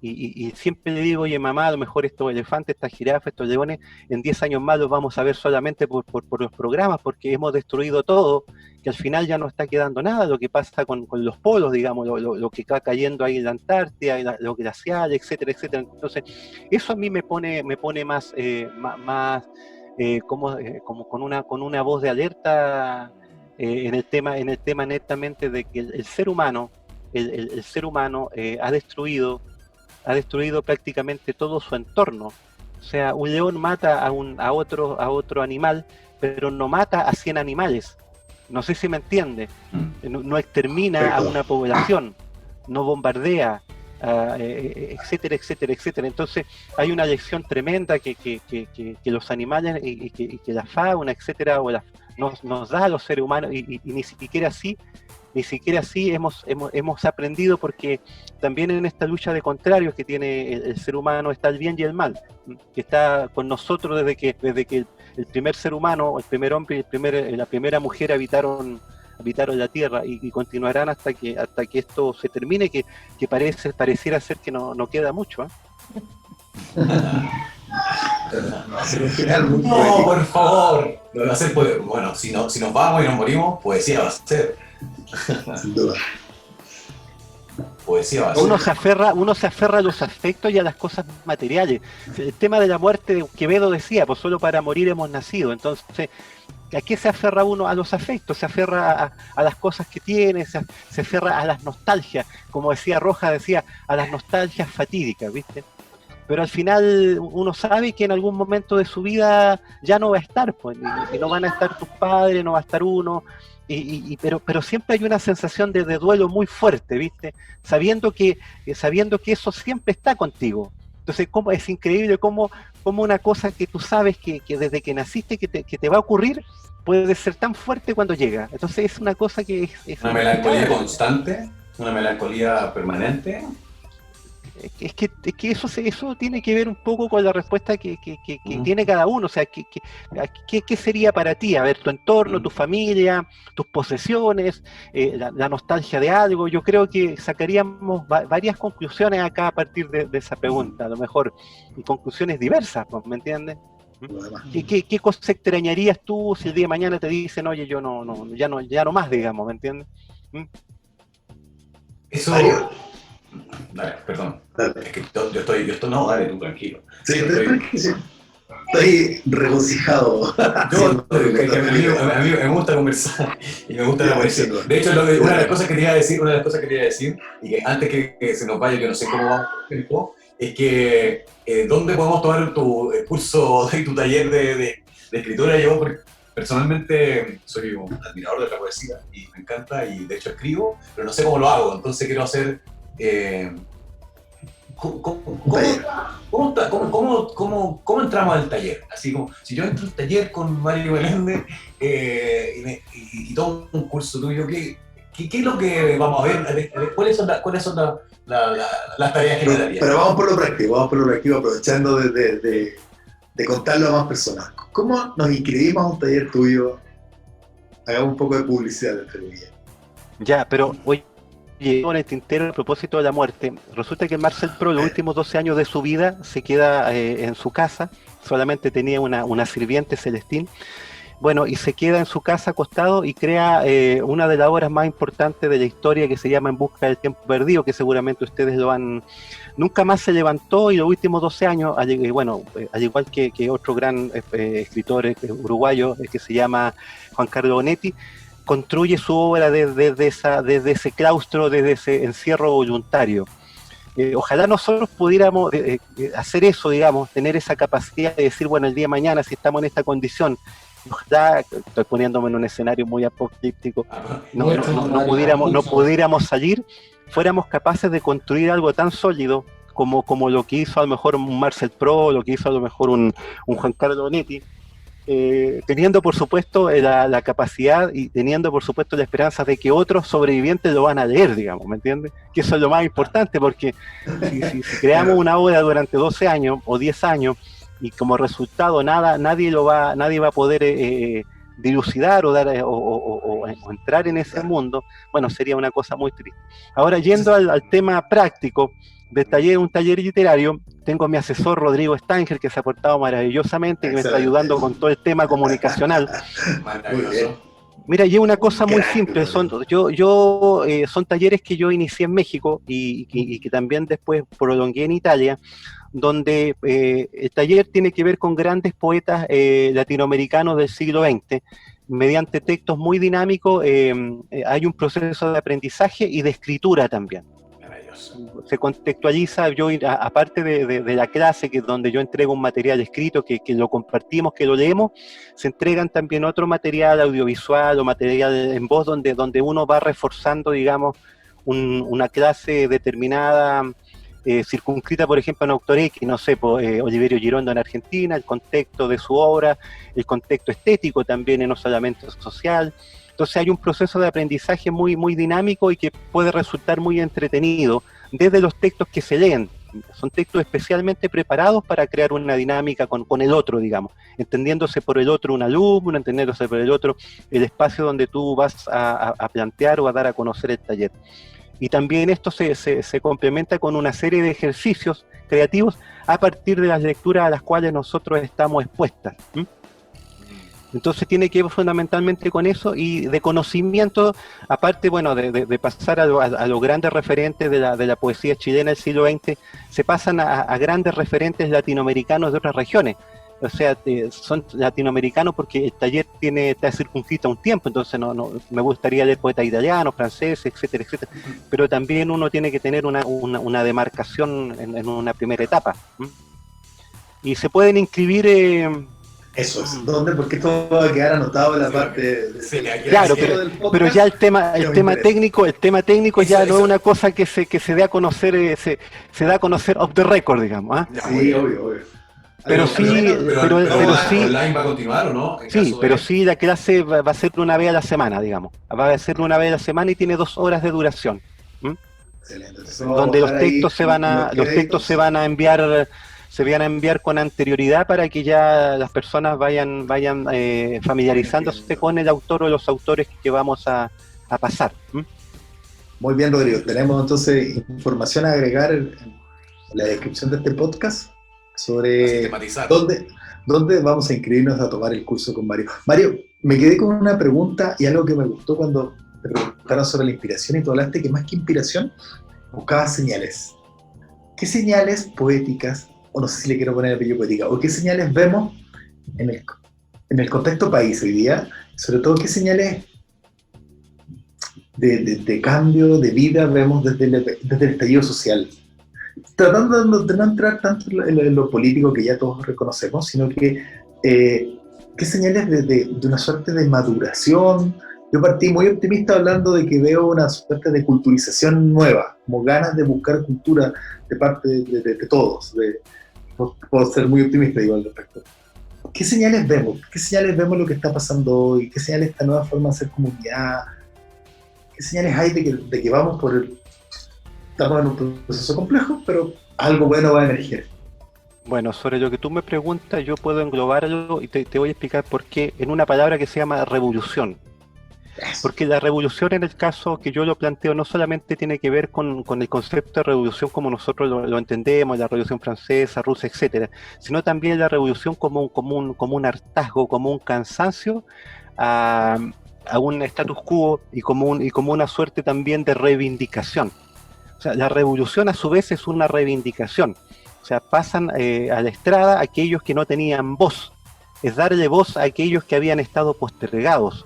S5: y siempre le digo, oye mamá, a lo mejor estos elefantes, estas jirafas, estos leones, en 10 años más los vamos a ver solamente por los programas, porque hemos destruido todo, que al final ya no está quedando nada, lo que pasa con los polos, digamos, lo que está cayendo ahí en la Antártida, los glaciares, etcétera, etcétera. Entonces, eso a mí me pone más, como con una voz de alerta en el tema netamente de que el ser humano, el ser humano ha destruido prácticamente todo su entorno. O sea, un león mata a otro animal, pero no mata a 100 animales. No sé si me entiende. No extermina a una población, no bombardea, etcétera, etcétera, etcétera. Entonces hay una lección tremenda que los animales y que la fauna, etcétera, nos da a los seres humanos, y ni siquiera así hemos aprendido, porque también en esta lucha de contrarios que tiene el ser humano está el bien y el mal, que está con nosotros desde que el primer ser humano, el primer hombre y la primera mujer habitaron la Tierra, y continuarán hasta que esto se termine, que pareciera ser que no queda mucho, ¿eh?
S4: No, por favor. Lo va a hacer, bueno, si nos vamos y nos morimos, poesía va a ser.
S2: Sin duda.
S4: Poesía va a ser.
S5: Uno se aferra a los afectos y a las cosas materiales. El tema de la muerte, Quevedo decía, pues solo para morir hemos nacido. Entonces, ¿a qué se aferra uno? A los afectos, se aferra a las cosas que tiene, se aferra a las nostalgias, como decía Rojas, a las nostalgias fatídicas, ¿viste? Pero al final uno sabe que en algún momento de su vida ya no va a estar, pues, y no van a estar tus padres, no va a estar uno, pero siempre hay una sensación de duelo muy fuerte, ¿viste? Sabiendo que eso siempre está contigo. Entonces, es increíble cómo una cosa que tú sabes que desde que naciste que te va a ocurrir, puede ser tan fuerte cuando llega. Entonces es una cosa que es
S4: una melancolía constante, una melancolía permanente.
S5: Es que eso tiene que ver un poco con la respuesta que tiene cada uno. O sea, ¿qué sería para ti? A ver, tu entorno, tu familia, tus posesiones, la nostalgia de algo. Yo creo que sacaríamos varias conclusiones acá a partir de esa pregunta, a lo mejor, y conclusiones diversas, ¿me entiendes? ¿Qué cosa extrañarías tú si el día de mañana te dicen, oye, yo ya no más, digamos, ¿me entiendes?
S4: Eso... Dale, perdón.
S2: Dale.
S4: Es que yo estoy, no, dale tú, tranquilo.
S2: Sí, estoy regocijado.
S4: A mí me gusta conversar y me gusta la poesía. De hecho, una de las cosas que quería decir, y que antes que se nos vaya, que no sé cómo va el tiempo, es que ¿dónde podemos tomar tu curso y tu taller de escritura? Yo personalmente soy un admirador de la poesía y me encanta, y de hecho escribo, pero no sé cómo lo hago, entonces quiero hacer... ¿Cómo entramos al taller? Así como, si yo entro al taller con Mario Meléndez y tomo un curso tuyo, ¿qué es lo que vamos a ver? ¿Cuáles son las tareas que me darían?
S2: Pero vamos por lo práctico, aprovechando de contarlo a más personas. ¿Cómo nos inscribimos a un taller tuyo? Hagamos un poco de publicidad de enfermería.
S5: Ya, pero hoy en el tintero a propósito de la muerte. Resulta que Marcel Proust, los últimos 12 años de su vida, se queda en su casa. Solamente tenía una sirviente, Celestín. Bueno, y se queda en su casa acostado y crea una de las obras más importantes de la historia, que se llama En busca del tiempo perdido, que seguramente ustedes lo han... Nunca más se levantó, y los últimos 12 años, al igual que otro gran escritor uruguayo, que se llama Juan Carlos Onetti, construye su obra desde ese claustro, desde ese encierro voluntario. Ojalá nosotros pudiéramos hacer eso, digamos, tener esa capacidad de decir, bueno, el día de mañana, si estamos en esta condición, ojalá, estoy poniéndome en un escenario muy apocalíptico, no pudiéramos salir, fuéramos capaces de construir algo tan sólido como lo que hizo a lo mejor un Marcel Proust, lo que hizo a lo mejor un Juan Carlos Onetti, teniendo por supuesto la capacidad y teniendo por supuesto la esperanza de que otros sobrevivientes lo van a leer, digamos, ¿me entiendes? Que eso es lo más importante, porque si creamos una obra durante 12 años o 10 años y como resultado nadie va a poder dilucidar o entrar en ese mundo, bueno, sería una cosa muy triste. Ahora, yendo al tema práctico, del taller, un taller literario. Tengo a mi asesor Rodrigo Stanger, que se ha portado maravillosamente, que me está ayudando con todo el tema comunicacional.
S4: Maravilloso.
S5: Mira, y una cosa muy simple, son talleres que yo inicié en México y que también después prolongué en Italia, donde el taller tiene que ver con grandes poetas latinoamericanos del siglo XX. Mediante textos muy dinámicos hay un proceso de aprendizaje y de escritura también. Se contextualiza, yo aparte de la clase, que es donde yo entrego un material escrito, que lo compartimos, que lo leemos, se entregan también otro material audiovisual o material en voz donde uno va reforzando, digamos, una clase determinada, circunscrita, por ejemplo, en autor X, no sé, Oliverio Girondo en Argentina, el contexto de su obra, el contexto estético también, no solamente social. Entonces hay un proceso de aprendizaje muy, muy dinámico y que puede resultar muy entretenido desde los textos que se leen. Son textos especialmente preparados para crear una dinámica con el otro, digamos, entendiéndose por el otro un alumno, entendiéndose por el otro el espacio donde tú vas a plantear o a dar a conocer el taller. Y también esto se complementa con una serie de ejercicios creativos a partir de las lecturas a las cuales nosotros estamos expuestas. Entonces tiene que ver fundamentalmente con eso y de conocimiento, aparte, bueno, de pasar a los grandes referentes de la poesía chilena del siglo XX, se pasan a grandes referentes latinoamericanos de otras regiones. O sea, son latinoamericanos porque el taller está circunscrito a un tiempo, entonces no me gustaría leer poetas italianos, franceses, etcétera, etcétera. Pero también uno tiene que tener una demarcación en una primera etapa. Y se pueden inscribir...
S2: Eso es, ¿dónde? Porque esto va a quedar anotado en la parte
S5: claro, pero ya el tema técnico ya no es una cosa que se dé a conocer, se da a conocer off the record, digamos.
S2: Sí, obvio.
S5: Pero sí, pero sí.
S4: ¿Online va a continuar o no?
S5: Sí, pero sí, la clase va a ser una vez a la semana, digamos. Va a ser una vez a la semana y tiene 2 horas de duración.
S2: Excelente.
S5: Donde los textos se van a enviar con anterioridad para que ya las personas vayan familiarizándose con el autor o los autores que vamos a pasar.
S2: Muy bien, Rodrigo. Tenemos entonces información a agregar en la descripción de este podcast sobre dónde vamos a inscribirnos a tomar el curso con Mario. Mario, me quedé con una pregunta y algo que me gustó cuando te preguntaron sobre la inspiración y tú hablaste que más que inspiración buscabas señales. ¿Qué señales poéticas, o no sé si le quiero poner el apellido poética, o qué señales vemos en el contexto país hoy día, sobre todo qué señales de cambio, de vida vemos desde el estallido social? Tratando de no entrar tanto en lo político que ya todos reconocemos, sino que qué señales de una suerte de maduración. Yo partí muy optimista hablando de que veo una suerte de culturización nueva, como ganas de buscar cultura de parte de todos. Puedo ser muy optimista igual al respecto. ¿Qué señales vemos? ¿Qué señales vemos lo que está pasando hoy? ¿Qué señales esta nueva forma de hacer comunidad? ¿Qué señales hay de que vamos estamos en un proceso complejo, pero algo bueno va a emerger?
S5: Bueno, sobre lo que tú me preguntas, yo puedo englobarlo y te voy a explicar por qué en una palabra que se llama revolución. Porque la revolución, en el caso que yo lo planteo, no solamente tiene que ver con el concepto de revolución como nosotros lo entendemos, la revolución francesa, rusa, etcétera, sino también la revolución como un hartazgo, como un cansancio a un status quo y como una suerte también de reivindicación. O sea, la revolución a su vez es una reivindicación. O sea, pasan a la estrada aquellos que no tenían voz, es darle voz a aquellos que habían estado postergados.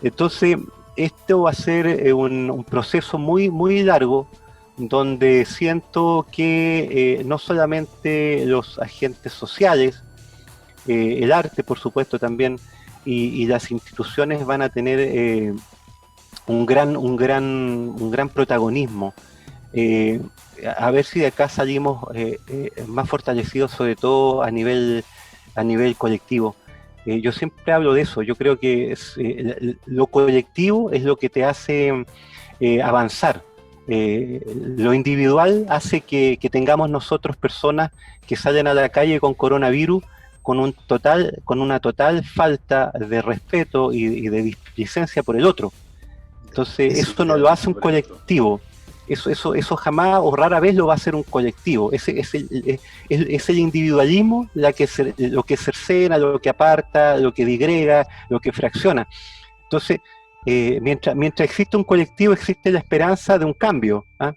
S5: Entonces, esto va a ser un proceso muy, muy largo, donde siento que no solamente los agentes sociales, el arte, por supuesto, también, y las instituciones van a tener un gran protagonismo. A ver si de acá salimos más fortalecidos, sobre todo a nivel colectivo. Yo siempre hablo de eso. Yo creo que lo colectivo es lo que te hace avanzar. Lo individual hace que tengamos nosotros personas que salen a la calle con coronavirus con una total falta de respeto y de displicencia por el otro. Entonces eso no lo hace un colectivo. eso jamás o rara vez lo va a hacer un colectivo. Es el individualismo lo que cercena, lo que aparta, lo que digrega, lo que fracciona. Entonces, mientras existe un colectivo, existe la esperanza de un cambio. ¿Ah?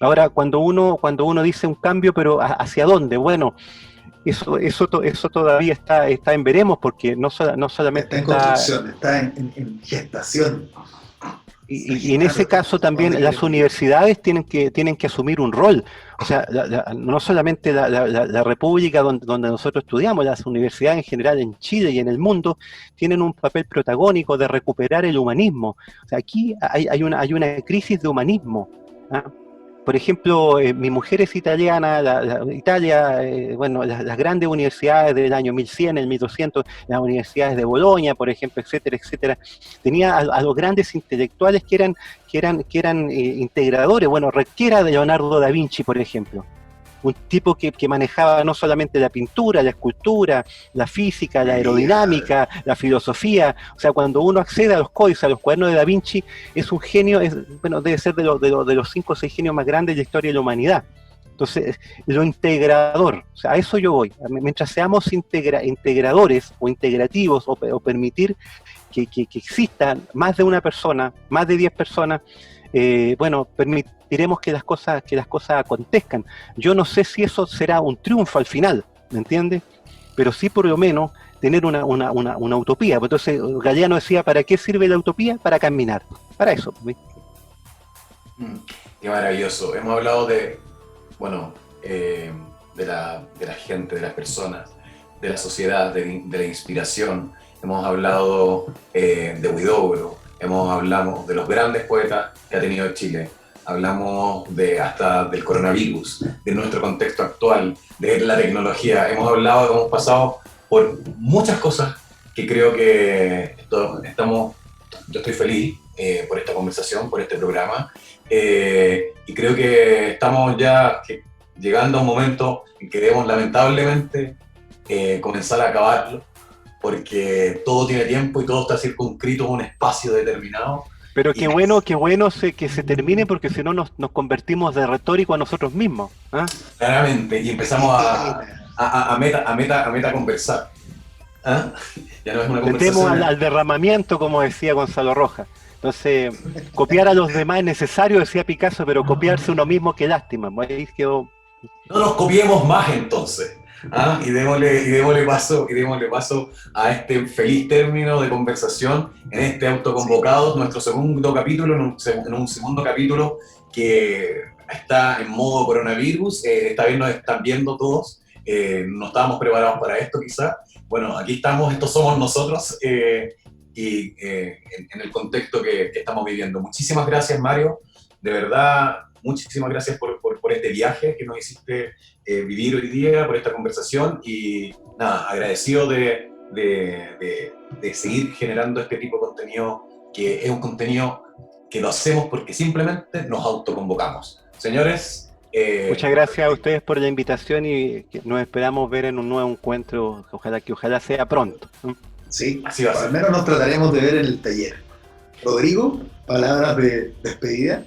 S5: Ahora, cuando uno dice un cambio, pero ¿hacia dónde? Bueno, eso todavía está en veremos, porque no solamente
S2: está en construcción, está en gestación.
S5: Y en ese caso también las universidades tienen que asumir un rol. O sea, no solamente la República donde nosotros estudiamos, las universidades en general en Chile y en el mundo tienen un papel protagónico de recuperar el humanismo. O sea, aquí hay una crisis de humanismo. ¿Ah? Por ejemplo, mi mujer es italiana, Italia, bueno, las grandes universidades del año 1100, el 1200, las universidades de Bolonia, por ejemplo, etcétera, etcétera, tenía a los grandes intelectuales que eran integradores. Bueno, requiera de Leonardo da Vinci, por ejemplo, un tipo que manejaba no solamente la pintura, la escultura, la física, la aerodinámica, la filosofía. O sea, cuando uno accede a los códices, a los cuadernos de Da Vinci, es un genio, debe ser de los 5 o 6 genios más grandes de la historia de la humanidad. Entonces, lo integrador, o sea, a eso yo voy. Mientras seamos integradores o integrativos, o permitir que existan más de una persona, más de 10 personas, bueno, permitiremos que las cosas acontezcan. Yo no sé si eso será un triunfo al final, ¿me entiendes? Pero sí, por lo menos, tener una utopía. Entonces, Galeano decía, ¿para qué sirve la utopía? Para caminar. Para eso.
S4: Qué maravilloso. Hemos hablado de la gente, de las personas, de la sociedad, de la inspiración. Hemos hablado de Huidobro. Hemos hablado de los grandes poetas que ha tenido Chile. Hablamos hasta del coronavirus, de nuestro contexto actual, de la tecnología. Hemos pasado por muchas cosas que creo que yo estoy feliz por esta conversación, por este programa. Y creo que estamos ya llegando a un momento en que debemos lamentablemente comenzar a acabarlo, porque todo tiene tiempo y todo está circunscrito a un espacio determinado.
S5: Pero qué bueno que se termine, porque si no nos convertimos de retórico a nosotros mismos. ¿Ah?
S4: Claramente, y empezamos a meta conversar. ¿Ah? Ya no es una conversación.
S5: Metemos al derramamiento, como decía Gonzalo Rojas. Entonces, copiar a los demás es necesario, decía Picasso, pero copiarse uno mismo, qué lástima. Ahí quedó.
S4: No nos copiemos más entonces. ¿Ah? Y démosle paso a este feliz término de conversación en este Autoconvocados, nuestro segundo capítulo, en un segundo capítulo que está en modo coronavirus. Esta vez nos están viendo todos, no estábamos preparados para esto quizá. Bueno, aquí estamos, estos somos nosotros, y en el contexto que estamos viviendo. Muchísimas gracias, Mario, de verdad. Muchísimas gracias por este viaje que nos hiciste vivir hoy día, por esta conversación, y nada, agradecido de seguir generando este tipo de contenido, que es un contenido que lo hacemos porque simplemente nos autoconvocamos. Señores,
S5: muchas gracias a ustedes por la invitación, y nos esperamos ver en un nuevo encuentro, ojalá sea pronto.
S2: Sí,
S4: así va a ser.
S2: Al menos nos trataremos de ver en el taller. Rodrigo, palabras de despedida.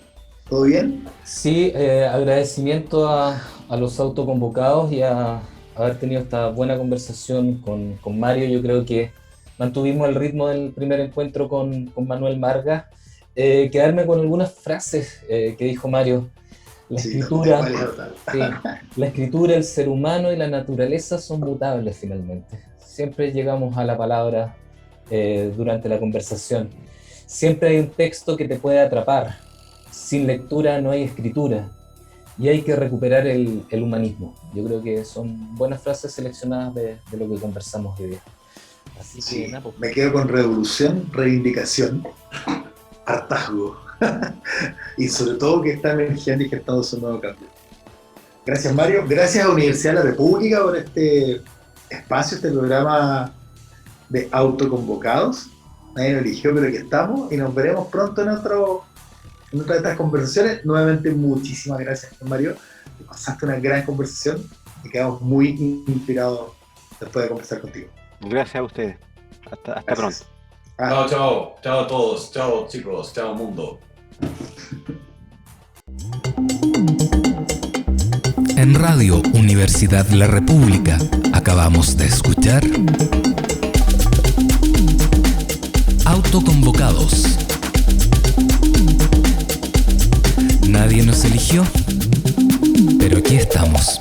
S2: ¿Todo bien?
S3: Sí, agradecimiento a los autoconvocados y a haber tenido esta buena conversación con Mario. Yo creo que mantuvimos el ritmo del primer encuentro con Manuel Marga. Quedarme con algunas frases que dijo Mario. La escritura, el ser humano y la naturaleza son mutables finalmente. Siempre llegamos a la palabra durante la conversación. Siempre hay un texto que te puede atrapar. Sin lectura no hay escritura, y hay que recuperar el humanismo. Yo creo que son buenas frases seleccionadas de lo que conversamos hoy día. Así
S2: sí,
S3: que,
S2: me quedo con revolución, reivindicación, hartazgo, y sobre todo que está emergiendo y gestando su nuevo cambio. Gracias, Mario. Gracias a Universidad de la República por este espacio, este programa de autoconvocados. Nadie lo eligió, pero aquí estamos, y nos veremos pronto en otra de estas conversaciones. Nuevamente, muchísimas gracias, Mario. Pasaste una gran conversación y quedamos muy inspirados después de conversar contigo.
S5: Gracias a ustedes. Hasta pronto.
S4: Chao a todos. Chao chicos. Chao mundo.
S1: En Radio Universidad de la República acabamos de escuchar Autoconvocados. Nadie nos eligió, pero aquí estamos.